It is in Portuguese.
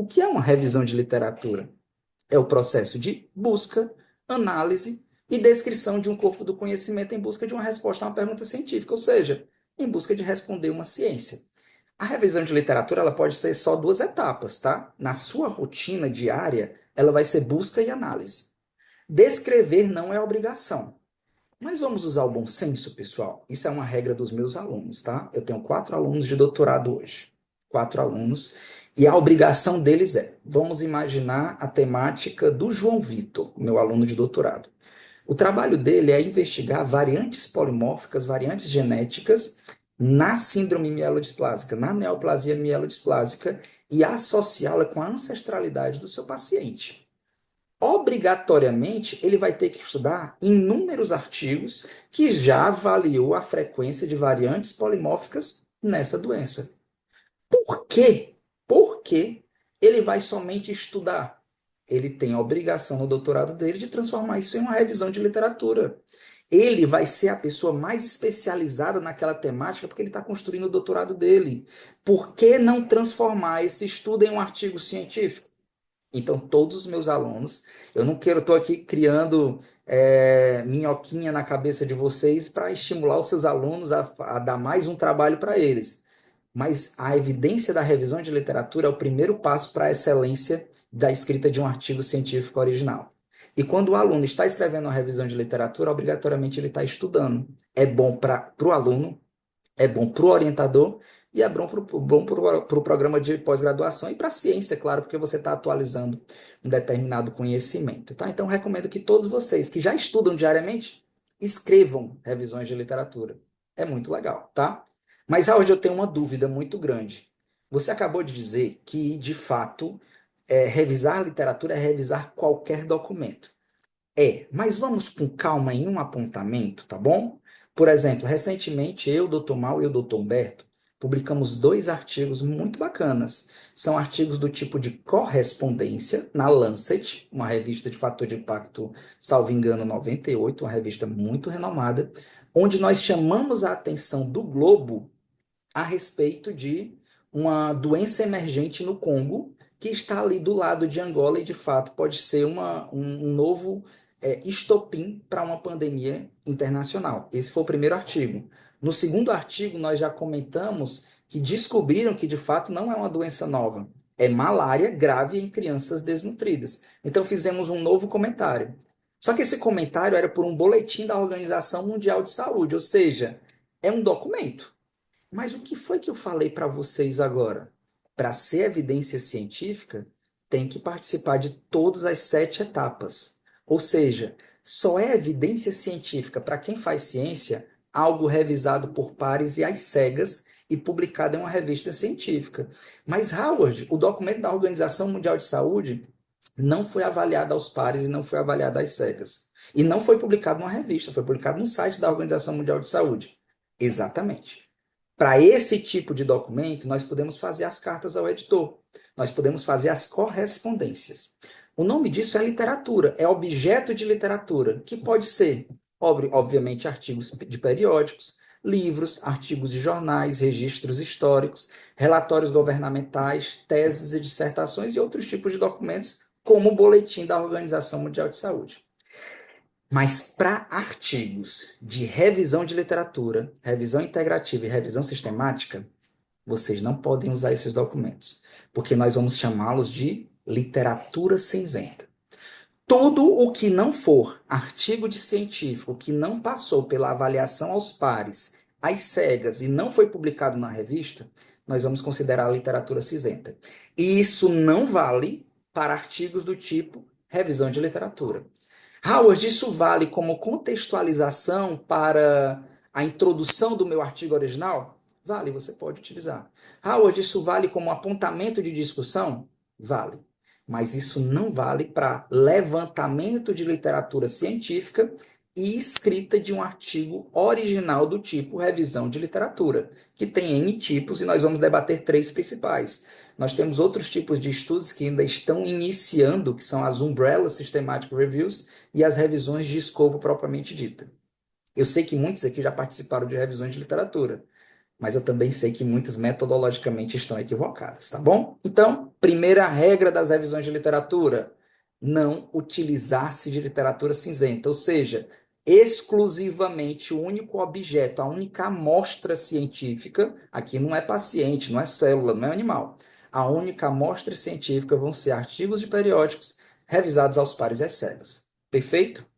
O que é uma revisão de literatura? É o processo de busca, análise e descrição de um corpo do conhecimento em busca de uma resposta a uma pergunta científica, ou seja, em busca de responder uma ciência. A revisão de literatura ela pode ser só duas etapas, tá? Na sua rotina diária, ela vai ser busca e análise. Descrever não é obrigação. Mas vamos usar o bom senso, pessoal? Isso é uma regra dos meus alunos, tá? Eu tenho 4 alunos de doutorado hoje. 4 alunos. E a obrigação deles é: vamos imaginar a temática do João Vitor, meu aluno de doutorado. O trabalho dele é investigar variantes polimórficas, variantes genéticas na síndrome mielodisplásica, na neoplasia mielodisplásica e associá-la com a ancestralidade do seu paciente. Obrigatoriamente, ele vai ter que estudar inúmeros artigos que já avaliou a frequência de variantes polimórficas nessa doença. Por quê? Por que ele vai somente estudar? Ele tem a obrigação no doutorado dele de transformar isso em uma revisão de literatura. Ele vai ser a pessoa mais especializada naquela temática porque ele está construindo o doutorado dele. Por que não transformar esse estudo em um artigo científico? Então, todos os meus alunos, eu não quero, estou aqui criando minhoquinha na cabeça de vocês para estimular os seus alunos a dar mais um trabalho para eles. Mas a evidência da revisão de literatura é o primeiro passo para a excelência da escrita de um artigo científico original. E quando o aluno está escrevendo uma revisão de literatura, obrigatoriamente ele está estudando. É bom para o aluno, é bom para o orientador e é bom para o programa de pós-graduação e para a ciência, claro, porque você está atualizando um determinado conhecimento, tá? Então, recomendo que todos vocês que já estudam diariamente escrevam revisões de literatura. É muito legal, tá? Mas hoje eu tenho uma dúvida muito grande. Você acabou de dizer que, de fato, revisar literatura é revisar qualquer documento. Mas vamos com calma em um apontamento, tá bom? Por exemplo, recentemente eu, Dr. Mal e o Dr. Humberto publicamos 2 artigos muito bacanas. São artigos do tipo de correspondência na Lancet, uma revista de fator de impacto, salvo engano, 98, uma revista muito renomada, onde nós chamamos a atenção do Globo a respeito de uma doença emergente no Congo, que está ali do lado de Angola e, de fato, pode ser um novo estopim para uma pandemia internacional. Esse foi o primeiro artigo. No segundo artigo, nós já comentamos que descobriram que, de fato, não é uma doença nova. É malária grave em crianças desnutridas. Então, fizemos um novo comentário. Só que esse comentário era por um boletim da Organização Mundial de Saúde, ou seja, é um documento. Mas o que foi que eu falei para vocês agora? Para ser evidência científica, tem que participar de todas as 7 etapas. Ou seja, só é evidência científica para quem faz ciência algo revisado por pares e às cegas e publicado em uma revista científica. Mas, Howard, o documento da Organização Mundial de Saúde não foi avaliado aos pares e não foi avaliado às cegas. E não foi publicado numa revista, foi publicado no site da Organização Mundial de Saúde. Exatamente. Para esse tipo de documento, nós podemos fazer as cartas ao editor, nós podemos fazer as correspondências. O nome disso é literatura, é objeto de literatura, que pode ser, obviamente, artigos de periódicos, livros, artigos de jornais, registros históricos, relatórios governamentais, teses e dissertações e outros tipos de documentos, como o boletim da Organização Mundial de Saúde. Mas para artigos de revisão de literatura, revisão integrativa e revisão sistemática, vocês não podem usar esses documentos, porque nós vamos chamá-los de literatura cinzenta. Tudo o que não for artigo de científico que não passou pela avaliação aos pares, às cegas e não foi publicado na revista, nós vamos considerar literatura cinzenta. E isso não vale para artigos do tipo revisão de literatura. Howard, isso vale como contextualização para a introdução do meu artigo original? Vale, você pode utilizar. Howard, isso vale como apontamento de discussão? Vale. Mas isso não vale para levantamento de literatura científica e escrita de um artigo original do tipo revisão de literatura, que tem N tipos e nós vamos debater 3 principais. Nós temos outros tipos de estudos que ainda estão iniciando, que são as Umbrella Systematic Reviews e as revisões de escopo propriamente dita. Eu sei que muitos aqui já participaram de revisões de literatura. mas eu também sei que muitas metodologicamente estão equivocadas, tá bom? Então, primeira regra das revisões de literatura: não utilizar-se de literatura cinzenta, ou seja, exclusivamente o único objeto, a única amostra científica, aqui não é paciente, não é célula, não é animal. A única amostra científica vão ser artigos de periódicos revisados aos pares e às cegas. Perfeito?